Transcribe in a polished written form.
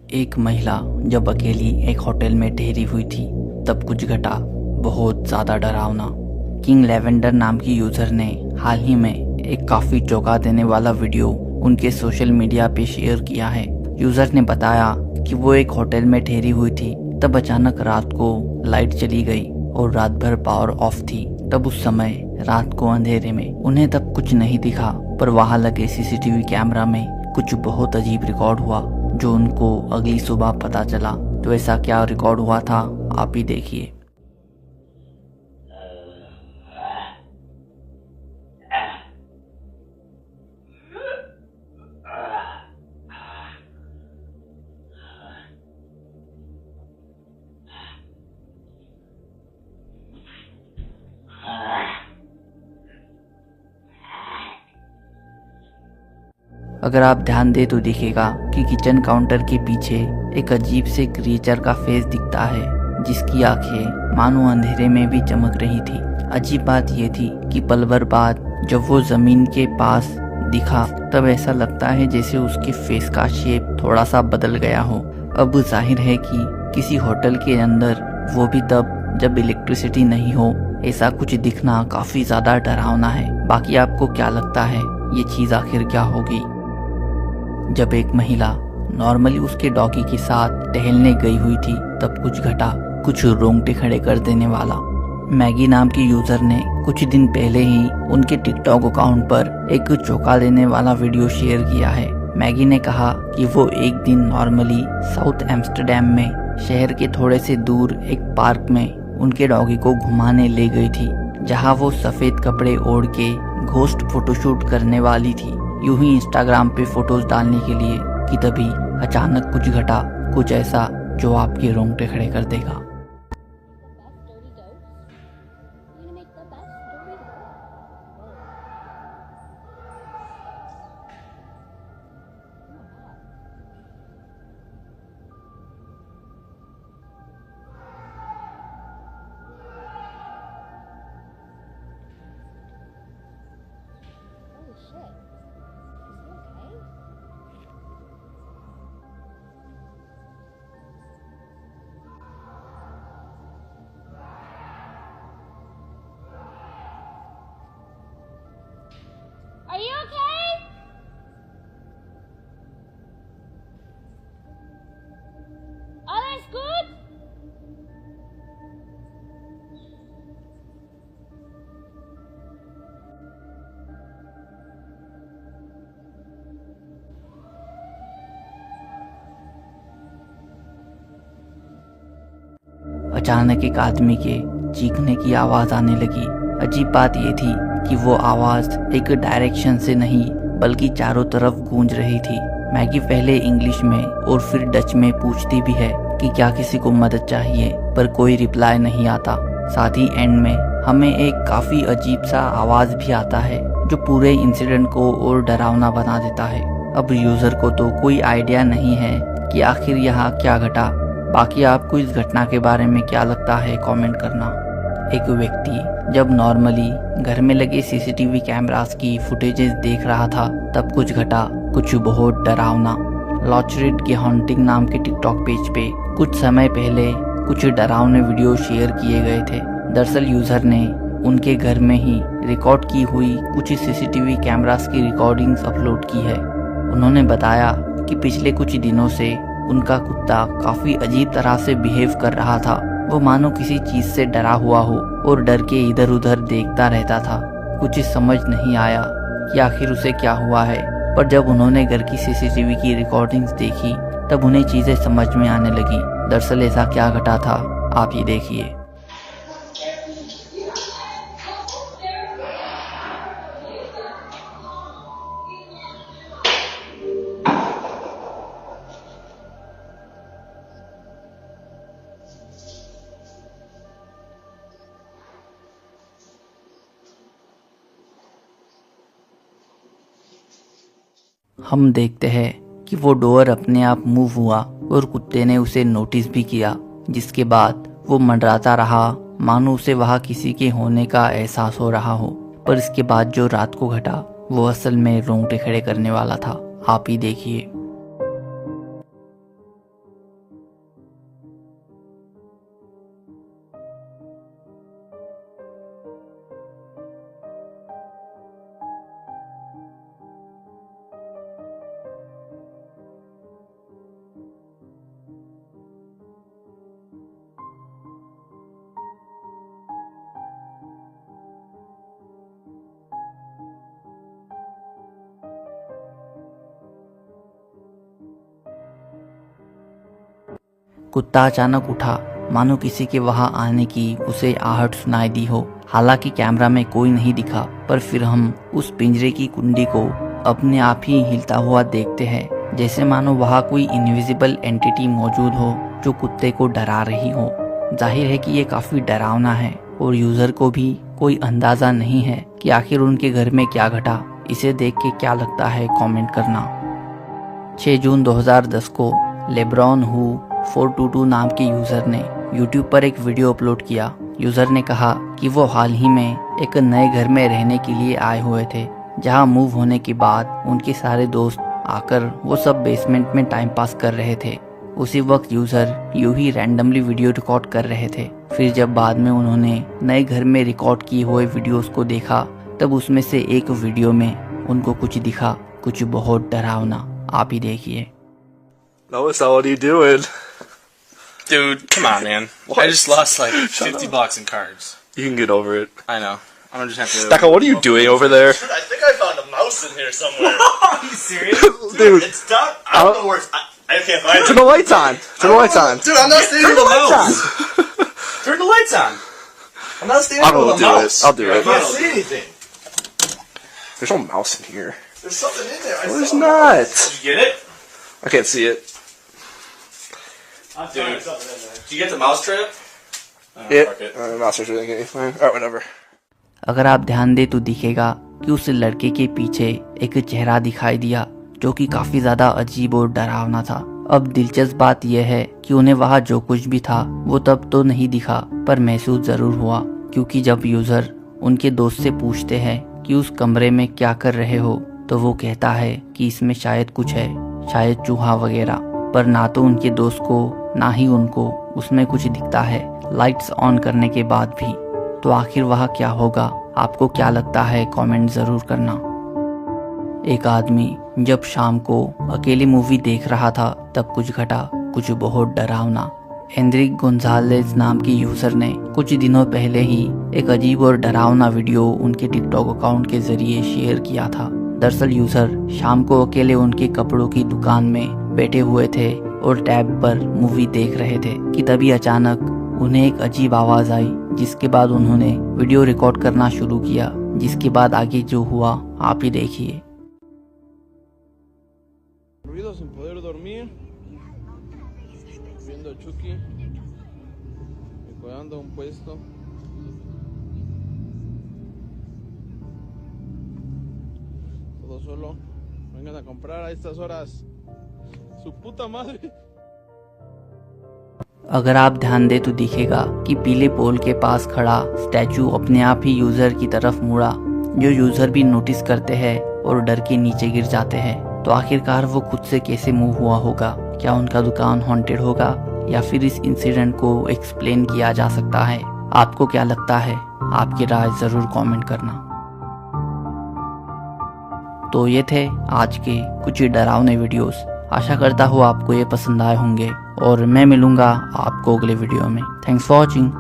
एक महिला जब अकेली एक होटल में ठहरी हुई थी तब कुछ घटा बहुत ज़्यादा डरावना। किंग लेवेंडर नाम की यूज़र ने हाल ही में एक काफ़ी चौंका देने वाला वीडियो उनके सोशल मीडिया पे शेयर किया है। यूज़र ने बताया कि वो एक होटल में ठहरी हुई थी, तब अचानक रात को लाइट चली गई और रात भर पावर ऑफ थी। तब उस समय रात को अंधेरे में उन्हें तब कुछ नहीं दिखा, पर वहां लगे सीसीटीवी कैमरा में कुछ बहुत अजीब रिकॉर्ड हुआ जो उनको अगली सुबह पता चला। तो ऐसा क्या रिकॉर्ड हुआ था, आप ही देखिए। अगर आप ध्यान दे तो दिखेगा कि किचन काउंटर के पीछे एक अजीब से क्रिएचर का फेस दिखता है, जिसकी आंखें मानो अंधेरे में भी चमक रही थी। अजीब बात यह थी कि पल भर बाद जब वो जमीन के पास दिखा तब ऐसा लगता है जैसे उसके फेस का शेप थोड़ा सा बदल गया हो। अब जाहिर है कि किसी होटल के अंदर, वो भी तब जब इलेक्ट्रिसिटी नहीं हो, ऐसा कुछ दिखना काफी ज्यादा डरावना है। बाकी आपको क्या लगता है ये चीज आखिर क्या होगी? जब एक महिला नॉर्मली उसके डॉगी के साथ टहलने गई हुई थी तब कुछ घटा कुछ रोंगटे खड़े कर देने वाला। मैगी नाम की यूजर ने कुछ दिन पहले ही उनके टिकटॉक अकाउंट पर एक चौंका देने वाला वीडियो शेयर किया है। मैगी ने कहा कि वो एक दिन नॉर्मली साउथ एम्स्टर्डम में शहर के थोड़े से दूर एक पार्क में उनके डॉगी को घुमाने ले गई थी, जहां वो सफेद कपड़े ओढ़ के घोस्ट फोटोशूट करने वाली थी, यूं ही इंस्टाग्राम पे फोटोज डालने के लिए, कि तभी अचानक कुछ घटा कुछ ऐसा जो आपके रोंगटे खड़े कर देगा। Are you okay? Alles gut? अचानक एक आदमी के चीखने की आवाज आने लगी। अजीब बात यह थी कि वो आवाज एक डायरेक्शन से नहीं बल्कि चारों तरफ गूंज रही थी। मैगी पहले इंग्लिश में और फिर डच में पूछती भी है कि क्या किसी को मदद चाहिए, पर कोई रिप्लाई नहीं आता। साथ ही एंड में हमें एक काफी अजीब सा आवाज भी आता है जो पूरे इंसिडेंट को और डरावना बना देता है। अब यूजर को तो कोई आइडिया नहीं है कि आखिर यहाँ क्या घटा। बाकी आपको इस घटना के बारे में क्या लगता है, कमेंट करना। एक व्यक्ति जब नॉर्मली घर में लगे सीसीटीवी कैमरास की फुटेजेस देख रहा था तब कुछ घटा कुछ बहुत डरावना। लॉचरिड की हॉन्टिंग नाम के टिकटॉक पेज पे कुछ समय पहले कुछ डरावने वीडियो शेयर किए गए थे। दरअसल यूजर ने उनके घर में ही रिकॉर्ड की हुई कुछ सीसीटीवी कैमरास की रिकॉर्डिंग्स अपलोड की है। उन्होंने बताया कि पिछले कुछ दिनों से उनका कुत्ता काफी अजीब तरह से बिहेव कर रहा था। वो मानो किसी चीज से डरा हुआ हो और डर के इधर उधर देखता रहता था। कुछ समझ नहीं आया कि आखिर उसे क्या हुआ है, पर जब उन्होंने घर की सीसीटीवी की रिकॉर्डिंग्स देखी तब उन्हें चीजें समझ में आने लगी। दरअसल ऐसा क्या घटा था, आप ही देखिए। हम देखते हैं कि वो डोर अपने आप मूव हुआ और कुत्ते ने उसे नोटिस भी किया, जिसके बाद वो मंडराता रहा मानो उसे वहाँ किसी के होने का एहसास हो रहा हो। पर इसके बाद जो रात को घटा वो असल में रोंगटे खड़े करने वाला था। आप ही देखिए। कुत्ता अचानक उठा, मानो किसी के वहां आने की उसे आहट सुनाई दी हो। हालांकि कैमरा में कोई नहीं दिखा, पर फिर हम उस पिंजरे की कुंडी को अपने आप ही हिलता हुआ देखते हैं, जैसे मानो वहां कोई इनविजिबल एंटिटी मौजूद हो जो कुत्ते को डरा रही हो। जाहिर है कि ये काफी डरावना है और यूजर को भी कोई अंदाजा नहीं है कि आखिर उनके घर में क्या घटा। इसे देख के क्या लगता है कमेंट करना। 6 जून 2010 को लेब्रॉन हु 422 नाम के यूजर ने यूट्यूब पर एक वीडियो अपलोड किया। यूजर ने कहा कि वो हाल ही में एक नए घर में रहने के लिए आए हुए थे, जहां मूव होने के बाद उनके सारे दोस्त आकर वो सब बेसमेंट में टाइम पास कर रहे थे। उसी वक्त यूजर यूं ही रैंडमली वीडियो रिकॉर्ड कर रहे थे। फिर जब बाद में उन्होंने नए घर में रिकॉर्ड किए हुए वीडियोस को देखा, तब उसमें से एक वीडियो में उनको कुछ दिखा, कुछ बहुत डरावना। आप ही देखिए। Melissa, what are you doing? Dude, come on, man. What? I just lost like $50 in cards. You can get over it. I know. I'm gonna just have to. Stacko, what are you doing over there? I think I found a mouse in here somewhere. Are you serious? Dude, It's stuck. I don't know where it's. I can't find turn it. the lights on. Turn the lights on. Dude, I'm not standing Turn with the a lights mouse. Turn the lights on. I'm not standing I'll with a do it. mouse. I'll do I it. can't see anything. There's no mouse in here. There's something in there. I There's saw not. Did you get it? I can't see it. I'm Dude. finding something in there. Did you get the mouse trap? Oh, Yeah. fuck it. Mouse is really getting fine. Alright, whatever. अगर आप ध्यान दे तो दिखेगा कि उस लड़के के पीछे एक चेहरा दिखाई दिया, जो कि काफी ज्यादा अजीब और डरावना था। अब दिलचस्प बात यह है कि उन्हें वहाँ जो कुछ भी था वो तब तो नहीं दिखा, पर महसूस जरूर हुआ, क्योंकि जब यूजर उनके दोस्त से पूछते हैं कि उस कमरे में क्या कर रहे हो, तो वो कहता है कि इसमें शायद कुछ है, शायद चूहा वगैरह। पर ना तो उनके दोस्त को ना ही उनको उसमें कुछ दिखता है, लाइट्स ऑन करने के बाद भी। तो आखिर वहाँ क्या होगा? आपको क्या लगता है? कमेंट जरूर करना। एक आदमी जब शाम को अकेले मूवी देख रहा था, तब कुछ घटा, कुछ बहुत डरावना। एंड्रिक गोंजालेज नाम के यूजर ने कुछ दिनों पहले ही एक अजीब और डरावना वीडियो उनके टिकटॉक अकाउंट के जरिए शेयर किया था। दरअसल यूजर शाम को अकेले उनके कपड़ों की दुकान में बैठे हुए थे और टैब पर मूवी देख रहे थे कि तभी अचानक उन्हें एक अजीब आवाज आई, जिसके बाद उन्होंने वीडियो रिकॉर्ड करना शुरू किया। जिसके बाद आगे जो हुआ आप ही देखिए। Ruido sin poder dormir, viendo a Chucky, decorando un puesto. Todo solo. Vengan a comprar a estas horas. Su puta madre. अगर आप ध्यान दे तो दिखेगा कि पीले पोल के पास खड़ा स्टैचू अपने आप ही यूजर की तरफ मुड़ा, जो यूजर भी नोटिस करते हैं और डर के नीचे गिर जाते हैं। तो आखिरकार वो खुद से कैसे मूव हुआ होगा? क्या उनका दुकान हॉन्टेड होगा या फिर इस इंसिडेंट को एक्सप्लेन किया जा सकता है? आपको क्या लगता है? आपकी राय जरूर कमेंट करना। तो ये थे आज के कुछ डरावने वीडियोस। आशा करता हूँ आपको ये पसंद आए होंगे और मैं मिलूंगा आपको अगले वीडियो में। Thanks for watching.